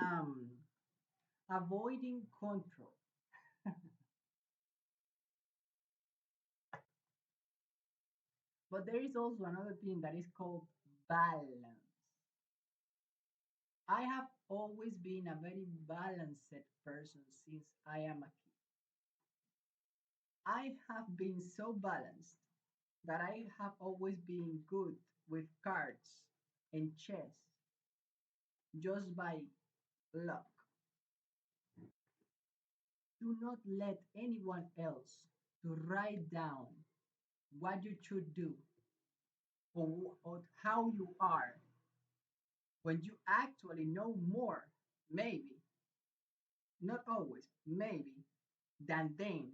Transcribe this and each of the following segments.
Um, avoiding control. But there is also another thing that is called balance. I have always been a very balanced person since I am a kid. I have been so balanced that I have always been good with cards and chess just by luck. Do not let anyone else to write down what you should do or how you are when you actually know more, maybe, not always, maybe, than then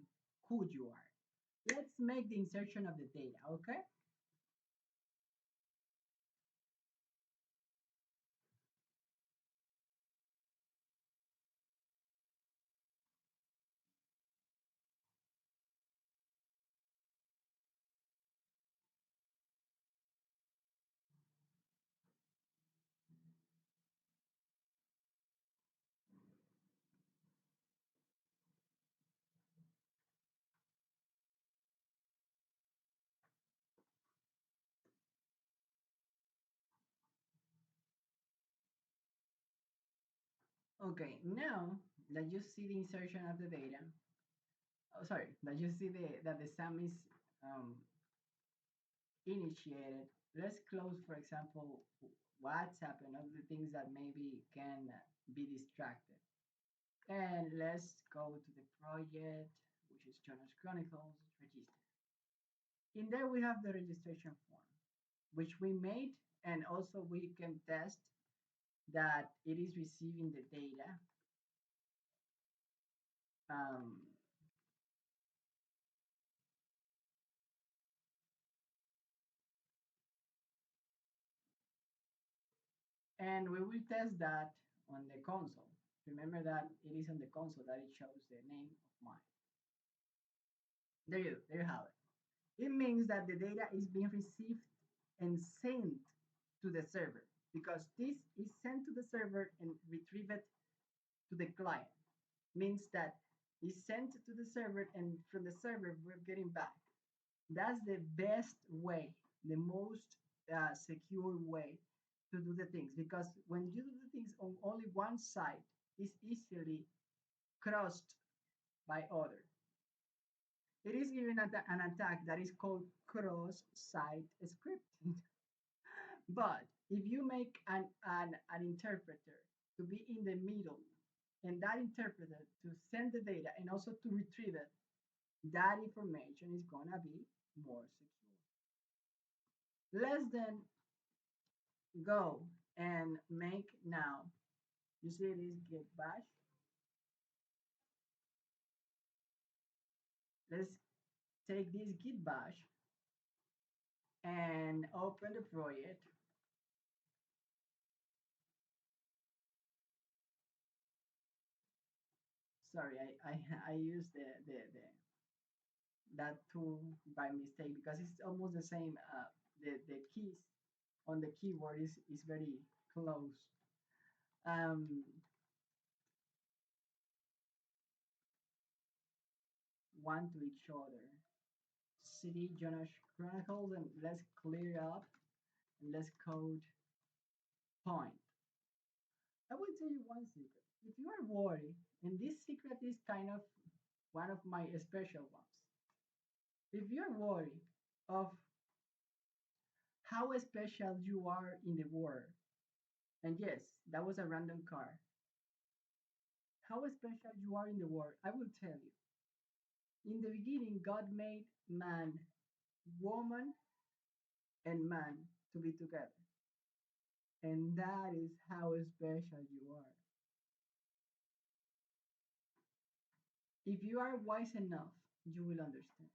who you are. Let's make the insertion of the data, okay? Okay, now that you see the insertion of the data, oh, sorry, that you see that the sum is um, initiated, let's close, for example, WhatsApp and other things that maybe can be distracted. And let's go to the project, which is Jonas Chronicles register. In there, we have the registration form, which we made, and also we can test that it is receiving the data. Um, and we will test that on the console. Remember that it is on the console that it shows the name of mine. There you have it. It means that the data is being received and sent to the server because this is sent to the server and retrieved to the client. Means that it's sent to the server and from the server we're getting back. That's the best way, the most secure way to do the things because when you do the things on only one side, it's easily crossed by other. It is even an attack that is called cross-site scripting. But if you make an interpreter to be in the middle and that interpreter to send the data and also to retrieve it, that information is going to be more secure. Let's then go and make now. You see this git bash. Let's take this git bash and open the project. Sorry, I used the that tool by mistake because it's almost the same. The keys on the keyboard is very close. Um, one to each other. City Jonas Chronicles and let's clear up and let's code point. I will tell you one secret. If you are worried, and this secret is kind of one of my special ones. If you're worried of how special you are in the world, and yes, that was a random car, how special you are in the world, I will tell you. In the beginning, God made man, woman, and man to be together. And that is how special you are. If you are wise enough, you will understand.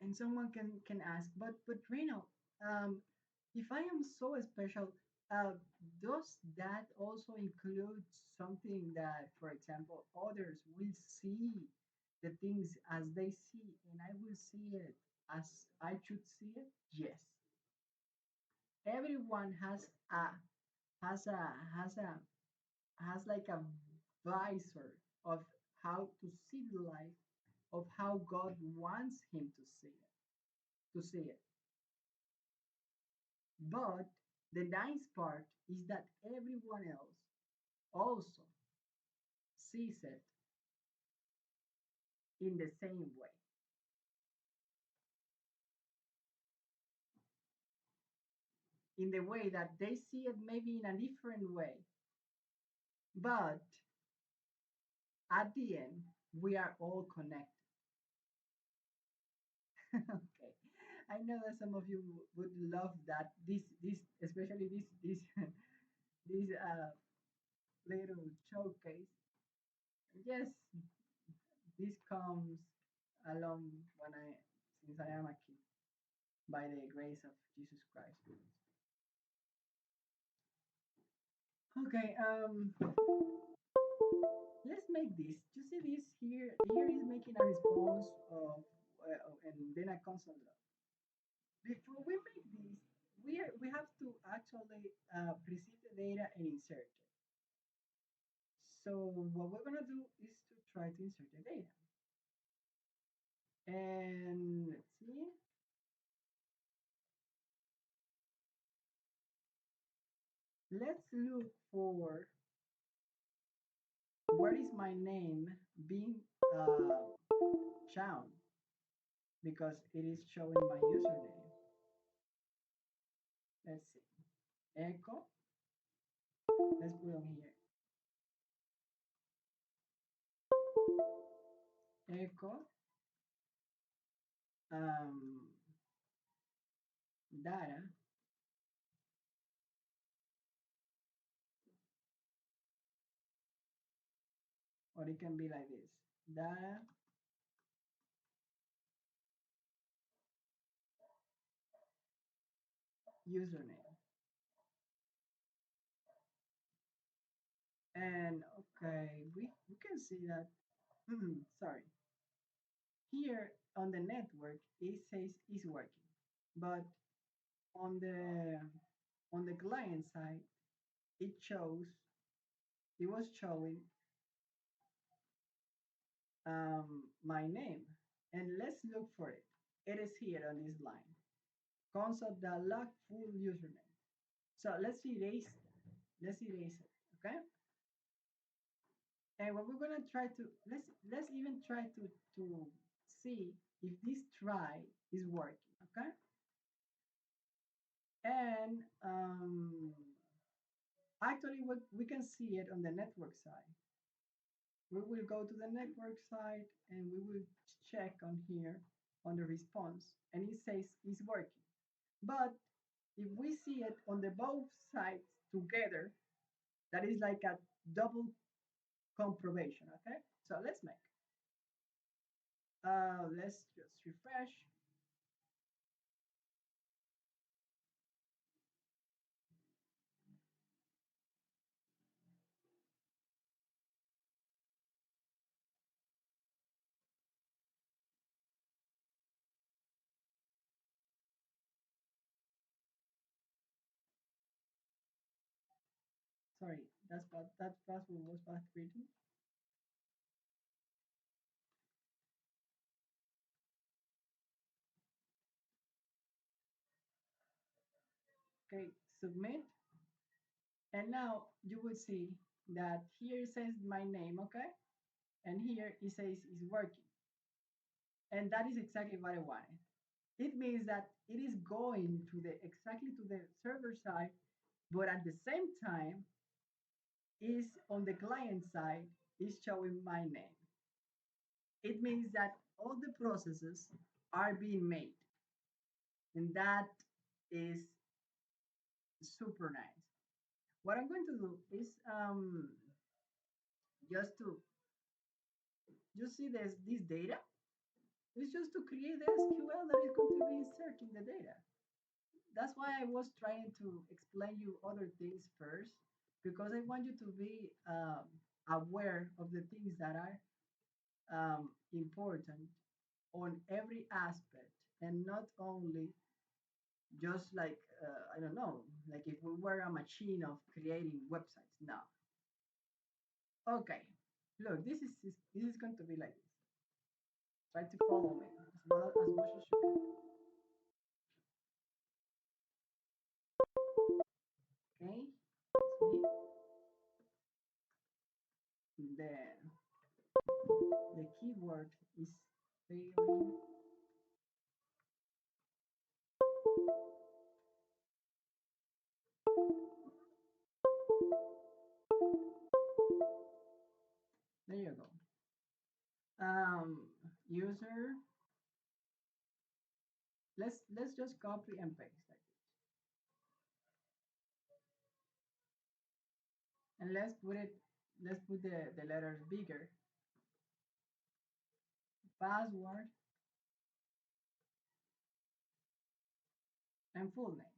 And someone can ask, but Reno, if I am so special, Uh, does that also include something that, for example, others will see the things as they see, and I will see it as I should see it? Yes. Everyone has a has a has like a visor of how to see the life, of how God wants him to see it. But the nice part is that everyone else also sees it in the same way, in the way that they see it maybe in a different way. But at the end, we are all connected. Okay. I know that some of you would love that this especially this this little showcase. Yes, this comes along when I since I am a kid by the grace of Jesus Christ. Okay, let's make this. You see this here? Here is making a response of and then a constant log. Before we make this, we have to actually receive the data and insert it. So what we're gonna do is to try to insert the data. And let's see. Let's look for where is my name being shown because it is showing my username. Let's see. Echo. Let's put on here. Echo. Um, data. Or it can be like this. Data username. And okay, we can see that. Sorry. Here on the network, it says it's working, but on the client side, it shows it was showing my name, and let's look for it. It is here on this line. Console.log full username. So let's erase it. Okay. And what we're gonna try to let's even try to see if this try is working. Okay. And actually, we can see it on the network side. We will go to the network side and we will check on here on the response, and it says it's working. But if we see it on the both sides together, that is like a double confirmation. Okay, so let's make. Let's just refresh. Sorry, that password was path reading. Okay, submit. And now you will see that here it says my name, okay? And here it says it's working. And that is exactly what I wanted. It means that it is going to the exactly to the server side, but at the same time is on the client side is showing my name. It means that all the processes are being made, and that is super nice. What I'm going to do is just to you see this data. It's just to create the SQL that is going to be inserting the data. that's why I was trying to explain you other things first, because I want you to be aware of the things that are important on every aspect, and not only just like I don't know, like if we were a machine of creating websites. No. Okay. Look, this is going to be like this. Try to follow me as much as you can. Okay. It's me. Then the keyword is failing. There you go. User. Let's just copy and paste like this, and let's put it. Let's put the letters bigger. Password and full name.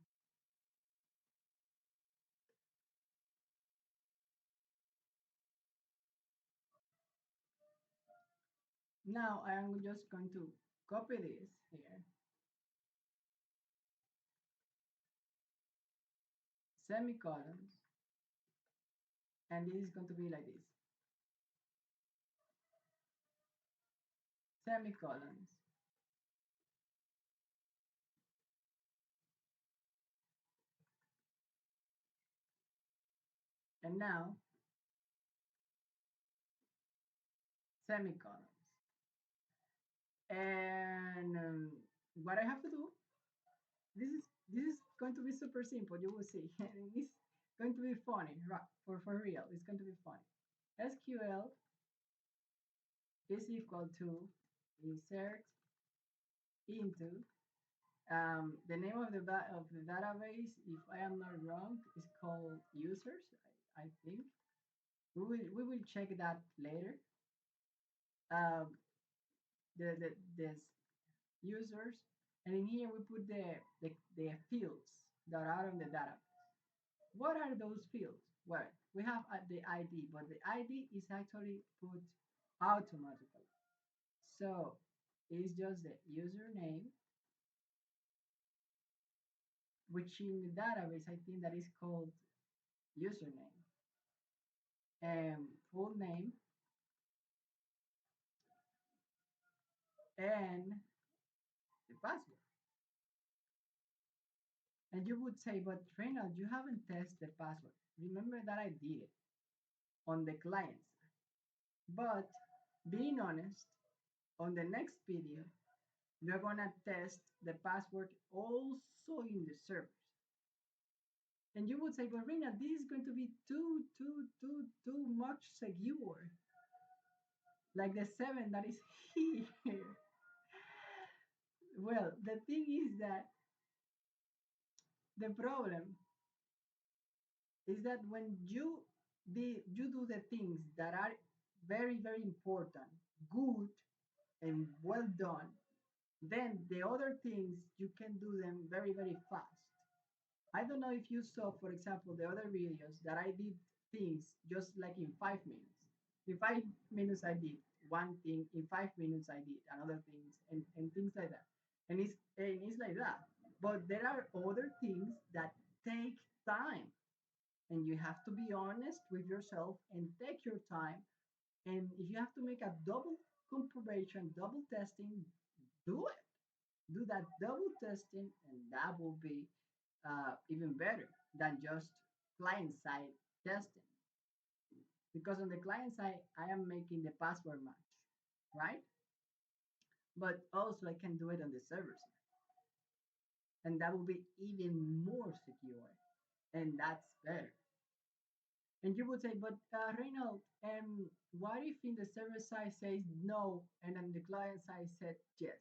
Now I am just going to copy this here, semicolons, and this is going to be like this, semicolons, and now semicolons. And what I have to do, this is going to be super simple. You will see, and it's going to be funny, right? For real, it's going to be funny. SQL is equal to insert into the name of the database, if I am not wrong, is called users. I think we will check that later. Um, the this users, and in here we put the fields that are on the database. What are those fields? Well, we have the ID, but the ID is actually put automatically. So it's just the username, which in the database I think that is called username, and full name, and the password. And you would say, but Reynald, you haven't tested the password. Remember that I did it on the client side. But being honest, on the next video, we're gonna test the password also in the servers. And you would say, but Reynald, this is going to be too much secure. Like the 7 that is here. Well, the thing is that the problem is that when you do the things that are very important, good, and well done, then the other things you can do them very fast. I don't know if you saw, for example, the other videos that I did things just like in 5 minutes. In 5 minutes I did one thing, in 5 minutes I did another things, and things like that. And it's like that. But there are other things that take time, and you have to be honest with yourself and take your time. And if you have to make a double comparison, double testing, do it. Do that double testing, and that will be even better than just client side testing. Because on the client side, I am making the password match, right? But also I can do it on the server side, and that will be even more secure, and that's better. And you would say, but Reynold, what if in the server side says no and on the client side said yes?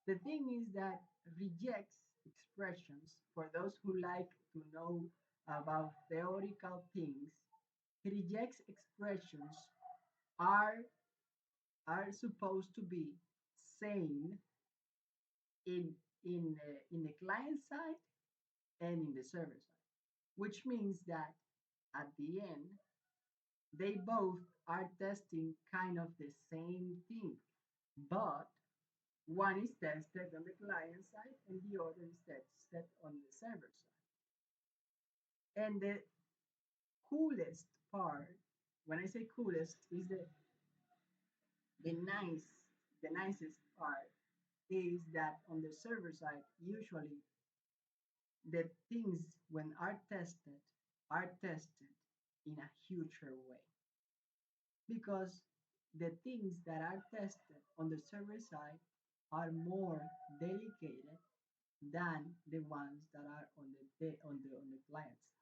The thing is that rejects expressions, for those who like to know about theoretical things, rejects expressions are are supposed to be same in the client side and in the server side, which means that at the end, they both are testing kind of the same thing, but one is tested on the client side and the other is tested on the server side. And the coolest part, when I say coolest, is the nice, the nicest part is that on the server side, usually the things when are tested in a huger way because the things that are tested on the server side are more delicate than the ones that are on the client side.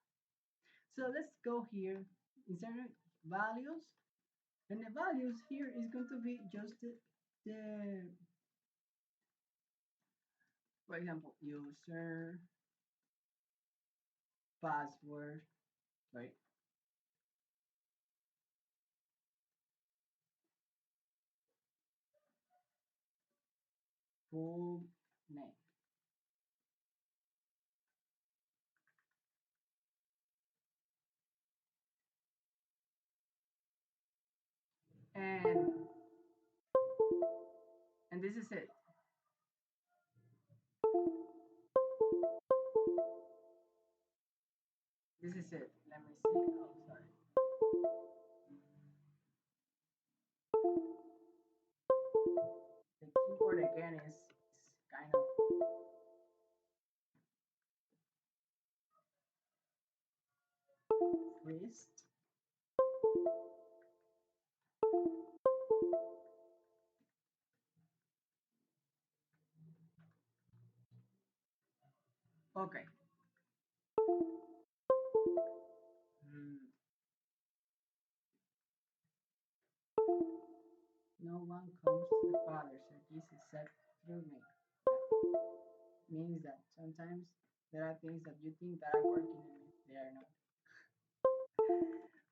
So let's go here insert values, and the values here is going to be just the for example user password, right? Full name. And this is it. This is it. Let me see. Oh, sorry. The keyboard again is kind of freezed. Okay. Hmm. No one comes to the Father, so Jesus said through me. Means that sometimes there are things that you think that are working in me, they are not.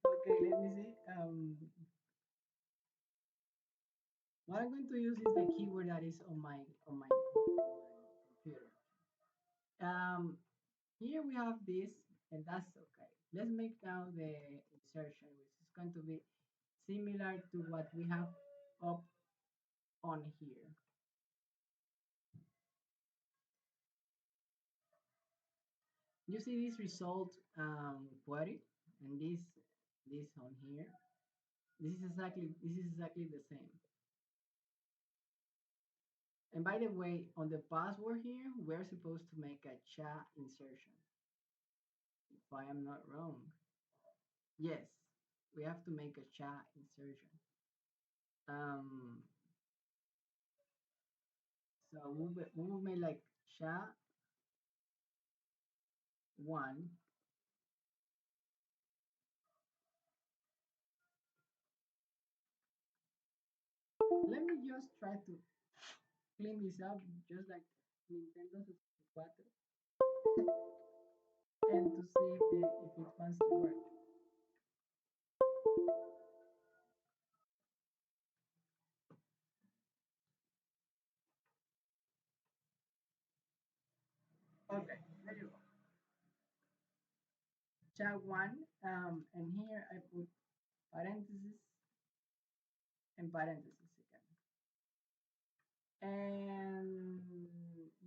Okay, let me see. What I'm going to use is the keyword that is on my computer. Um, Here we have this, and that's okay. Let's make now the insertion, which is going to be similar to what we have up on here. You see this result query and this on here. This is exactly the same. And by the way, on the password here, we're supposed to make a chat insertion. If I am not wrong. Yes, we have to make a chat insertion. Um, so we will make like chat one. Let me just try to clean this up, just like Nintendo 64, and to see if it wants to work. Okay, there you go. Chat one, and here I put parentheses and parentheses again. And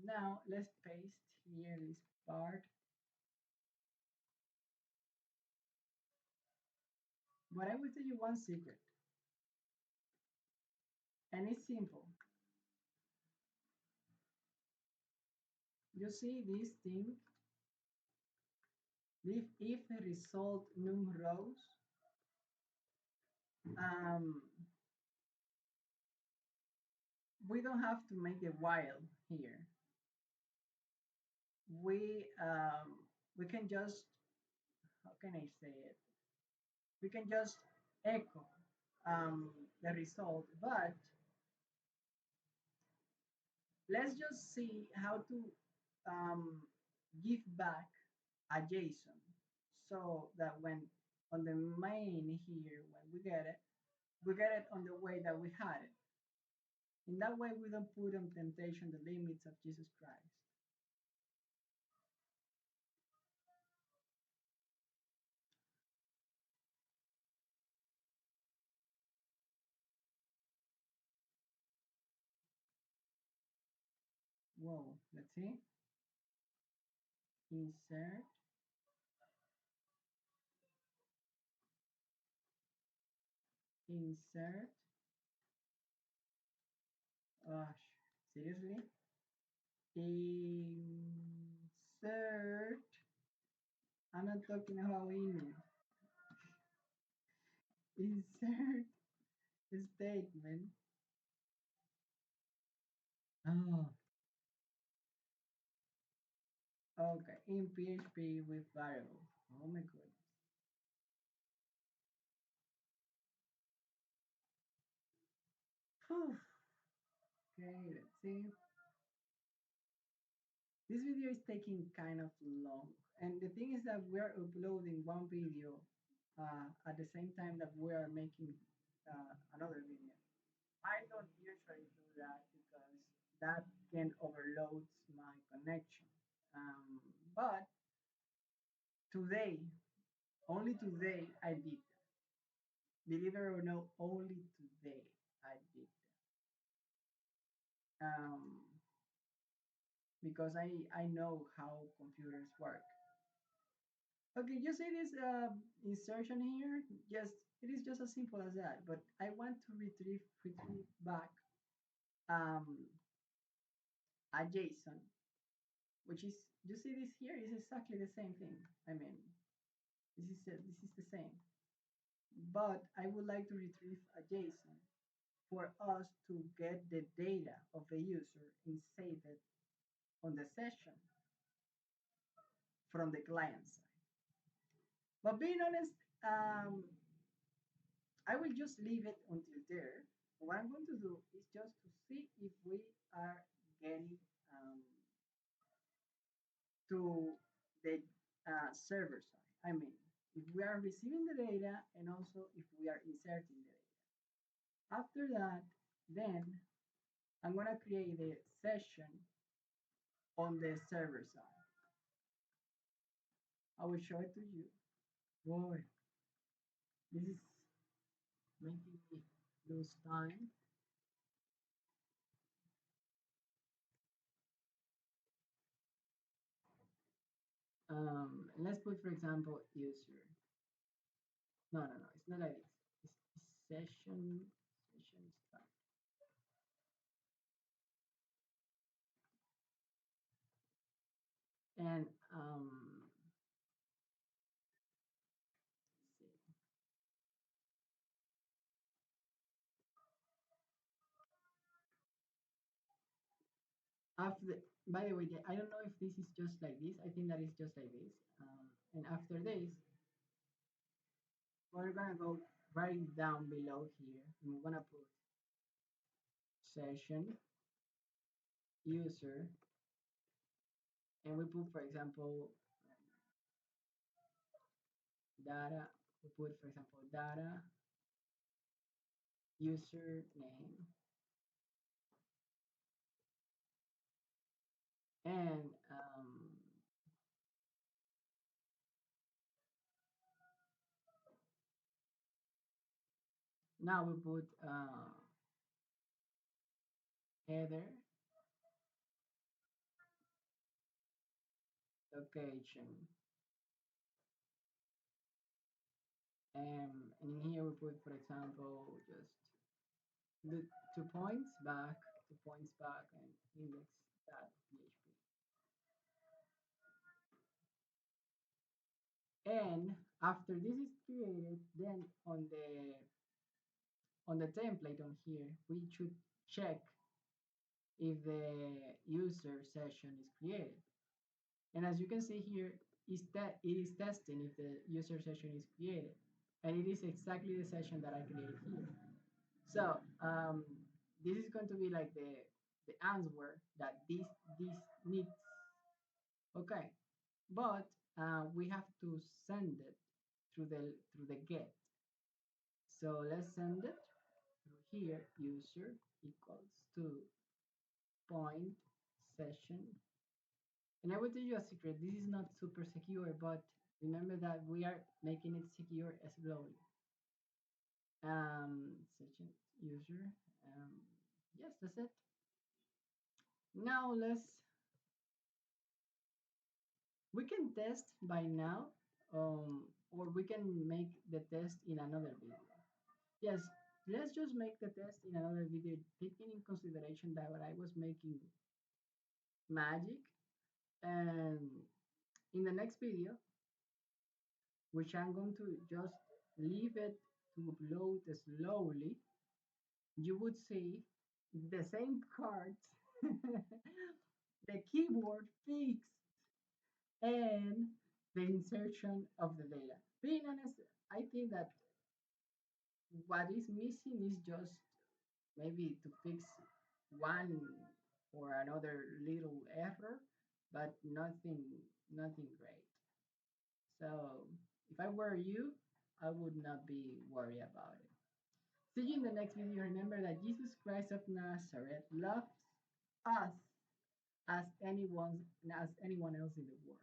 now let's paste here this part. But I will tell you one secret, and it's simple. You see this thing, if result num rows, um, we don't have to make a while here. We can just, how can I say it? We can just echo the result, but let's just see how to give back a JSON so that when on the main here, when we get it on the way that we had it. In that way, we don't put on temptation the limits of Jesus Christ. Whoa, let's see. Insert, insert. Gosh, seriously? Insert. I'm not talking about email. Insert statement. Oh, okay. In PHP with variables. Oh my goodness. Phew. Okay, let's see. This video is taking kind of long. And the thing is that we're uploading one video at the same time that we are making another video. I don't usually do that because that can overload my connection. But today, only today, I did that. Believe it or not, only today I did that. Because I know how computers work. Okay, you see this insertion here? Just it is just as simple as that. But I want to retrieve back um, a JSON, which is you see this here is exactly the same thing. I mean, this is the same. But I would like to retrieve a JSON for us to get the data of the user and save it on the session from the client side. But being honest, I will just leave it until there. What I'm going to do is just to see if we are getting to the server side. I mean, if we are receiving the data and also if we are inserting the data. After that, then I'm going to create a session on the server side. I will show it to you. Boy, this is making me lose time. Let's put, for example, user. No, it's not like this. It's session start. And let's see. After, by the way, I don't know if this is just like this. I think that is just like this. And after this, we're gonna go right down below here, and we're gonna put session user, and we put, for example, data. We put, for example, data user name, and now we put header location. And in here we put, for example, just the 2 points back, 2 points back, and index.php. And after this is created, then on the template on here, we should check if the user session is created. And as you can see here, is that it is testing if the user session is created. And it is exactly the session that I created here. So this is going to be like the answer that this needs. Okay, but we have to send it through the get. So let's send it through here. User equals to point session. And I will tell you a secret. This is not super secure, but remember that we are making it secure slowly. Session user. Yes, that's it. Now we can test by now, or we can make the test in another video. Yes, let's just make the test in another video, taking in consideration that I was making magic. And in the next video, which I'm going to just leave it to upload slowly, you would see the same cards, the keyboard fixed, and the insertion of the data. Being honest, I think that what is missing is just maybe to fix one or another little error, but nothing great. So if I were you, I would not be worried about it. See you in the next video. Remember that Jesus Christ of Nazareth loves us as anyone else in the world.